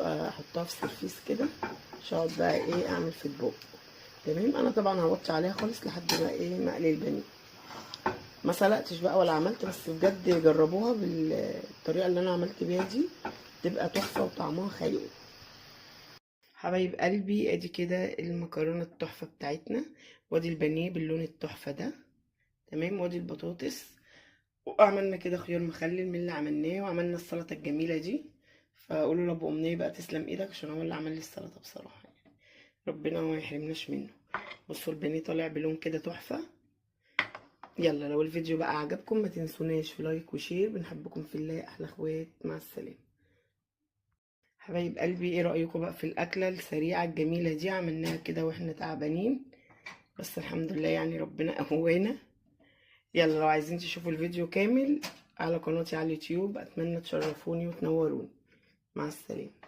احطها في سرفيس كده مش هقعد بقى ايه اعمل في اطباق. تمام. انا طبعا هوطي عليها خالص لحد ما ايه ما اقلي البانيه. ما سلقتش بقى ولا عملت، بس بجد جربوها بالطريقه اللي انا عملت بيها دي، تبقى تحفه وطعمها خيال. حبايب قلبي ادي كده المكرونه التحفه بتاعتنا، وادي البانيه باللون التحفه ده. تمام. وادي البطاطس، وعملنا كده خيار مخلل من اللي عملناه، وعملنا السلطه الجميله دي. فقولوا لابو امنيه بقى تسلم ايدك، عشان هو اللي عمل لي السلطه بصراحه يعني. ربنا ما يحرمناش منه. بصوا البانيه طالع بلون كده تحفه. يلا لو الفيديو بقى عجبكم ما تنسوناش في لايك وشير. بنحبكم في الله، احلى اخوات. مع السلامه. حبايب قلبي ايه رايكم بقى في الاكله السريعه الجميله دي؟ عملناها كده واحنا تعبانين، بس الحمد لله يعني ربنا قوانا. يلا لو عايزين تشوفوا الفيديو كامل على قناتي على اليوتيوب، اتمنى تشرفوني وتنوروني. مع السلامه.